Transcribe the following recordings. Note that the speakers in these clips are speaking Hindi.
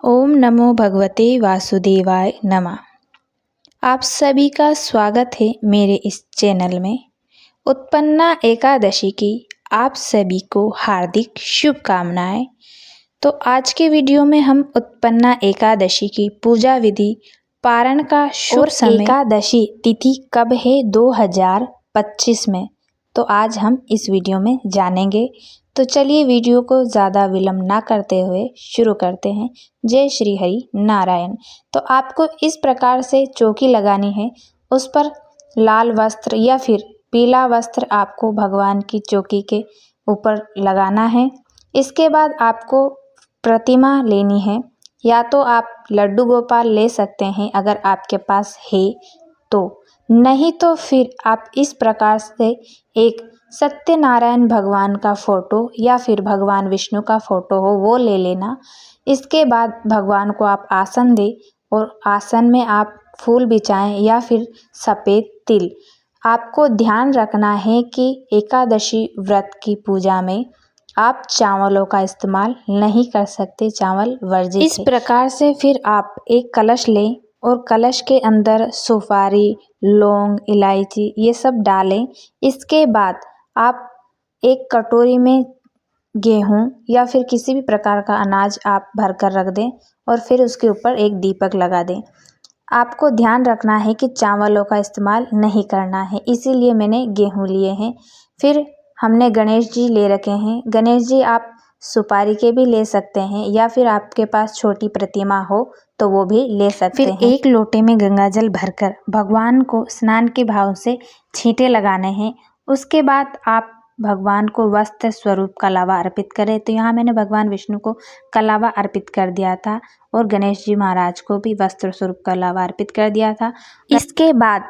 ओम नमो भगवते वासुदेवाय नमः। आप सभी का स्वागत है मेरे इस चैनल में। उत्पन्ना एकादशी की आप सभी को हार्दिक शुभकामनाएं। तो आज के वीडियो में हम उत्पन्ना एकादशी की पूजा विधि, पारण का शुभ समय, एकादशी तिथि कब है 2025 में, तो आज हम इस वीडियो में जानेंगे। तो चलिए वीडियो को ज़्यादा विलंब ना करते हुए शुरू करते हैं। जय श्री हरि नारायण। तो आपको इस प्रकार से चौकी लगानी है, उस पर लाल वस्त्र या फिर पीला वस्त्र आपको भगवान की चौकी के ऊपर लगाना है। इसके बाद आपको प्रतिमा लेनी है, या तो आप लड्डू गोपाल ले सकते हैं अगर आपके पास है तो, नहीं तो फिर आप इस प्रकार से एक सत्यनारायण भगवान का फ़ोटो या फिर भगवान विष्णु का फ़ोटो हो वो ले लेना। इसके बाद भगवान को आप आसन दें और आसन में आप फूल बिछाएं या फिर सफ़ेद तिल। आपको ध्यान रखना है कि एकादशी व्रत की पूजा में आप चावलों का इस्तेमाल नहीं कर सकते, चावल वर्जित है। इस प्रकार से फिर आप एक कलश लें और कलश के अंदर सुपारी, लौंग, इलायची ये सब डालें। इसके बाद आप एक कटोरी में गेहूँ या फिर किसी भी प्रकार का अनाज आप भर कर रख दें और फिर उसके ऊपर एक दीपक लगा दें। आपको ध्यान रखना है कि चावलों का इस्तेमाल नहीं करना है, इसीलिए मैंने गेहूँ लिए हैं। फिर हमने गणेश जी ले रखे हैं। गणेश जी आप सुपारी के भी ले सकते हैं या फिर आपके पास छोटी प्रतिमा हो तो वो भी ले सकते हैं। फिर एक लोटे में गंगा जल भरकर भगवान को स्नान के भाव से छींटे लगाने हैं। उसके बाद आप भगवान को वस्त्र स्वरूप कलावा अर्पित करें। तो यहाँ मैंने भगवान विष्णु को कलावा अर्पित कर दिया था और गणेश जी महाराज को भी वस्त्र स्वरूप कलावा अर्पित कर दिया था। इसके बाद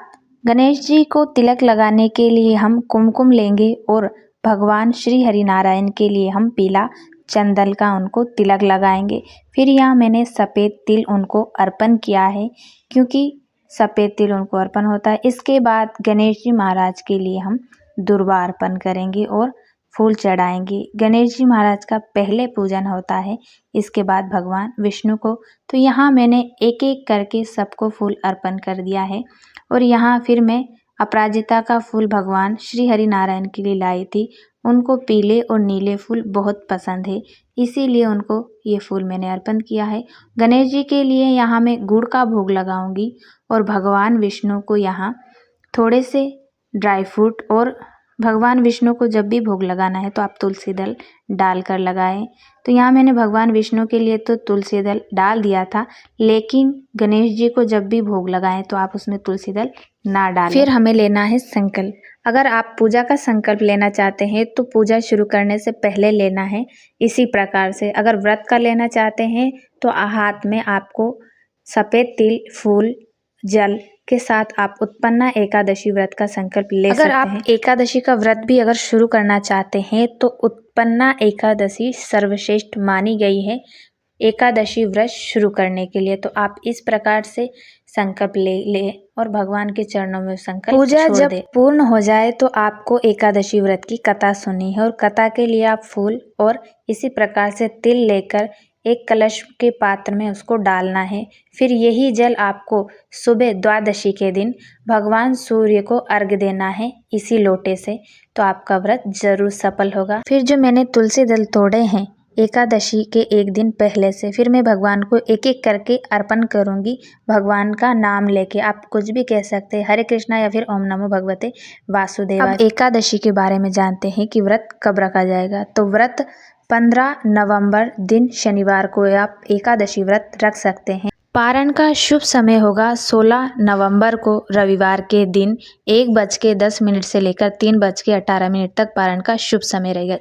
गणेश जी को तिलक लगाने के लिए हम कुमकुम लेंगे और भगवान श्री हरि नारायण के लिए हम पीला चंदन का उनको तिलक लगाएंगे। फिर यहाँ मैंने सफ़ेद तिल उनको अर्पण किया है, क्योंकि सफ़ेद तिल उनको अर्पण होता है। इसके बाद गणेश जी महाराज के लिए हम दुर्वा अर्पण करेंगे और फूल चढ़ाएंगे। गणेश जी महाराज का पहले पूजन होता है, इसके बाद भगवान विष्णु को। तो यहाँ मैंने एक एक करके सबको फूल अर्पण कर दिया है। और यहाँ फिर मैं अपराजिता का फूल भगवान श्री हरि नारायण के लिए लाई थी। उनको पीले और नीले फूल बहुत पसंद है, इसीलिए उनको ये फूल मैंने अर्पण किया है। गणेश जी के लिए यहाँ मैं गुड़ का भोग लगाऊंगी और भगवान विष्णु को यहाँ थोड़े से ड्राई फ्रूट, और भगवान विष्णु को जब भी भोग लगाना है तो आप तुलसी दल डालकर लगाएं। तो यहाँ मैंने भगवान विष्णु के लिए तो तुलसी दल डाल दिया था, लेकिन गणेश जी को जब भी भोग लगाएं तो आप उसमें तुलसी दल ना डालें। फिर हमें लेना है संकल्प। अगर आप पूजा का संकल्प लेना चाहते हैं तो पूजा शुरू करने से पहले लेना है। इसी प्रकार से अगर व्रत का लेना चाहते हैं तो हाथ में आपको सफ़ेद तिल, फूल, जल के साथ आप उत्पन्ना एकादशी व्रत का संकल्प ले सकते हैं। अगर आप एकादशी का व्रत भी अगर शुरू करना चाहते हैं तो उत्पन्ना एकादशी सर्वश्रेष्ठ मानी गई है एकादशी व्रत शुरू करने के लिए। तो आप इस प्रकार से संकल्प ले और भगवान के चरणों में संकल्प पूजा जब पूर्ण हो जाए तो आपको एकादशी व्रत की कथा सुननी है, और कथा के लिए आप फूल और इसी प्रकार से तिल लेकर एक कलश के पात्र में उसको डालना है। फिर यही जल आपको सुबह द्वादशी के दिन भगवान सूर्य को अर्घ्य देना है इसी लोटे से, तो आपका व्रत जरूर सफल होगा। फिर जो मैंने तुलसी दल तोड़े हैं एकादशी के एक दिन पहले से, फिर मैं भगवान को एक एक करके अर्पण करूंगी। भगवान का नाम लेके आप कुछ भी कह सकते हैं, हरे कृष्णा या फिर ओम नमो भगवते वासुदेवाय। अब एकादशी के बारे में जानते हैं कि व्रत कब रखा जाएगा। तो व्रत 15 नवंबर दिन शनिवार को आप एकादशी व्रत रख सकते हैं। पारण का शुभ समय होगा 16 नवंबर को रविवार के दिन 1:10 से लेकर 3:18 तक पारण का शुभ समय रहेगा।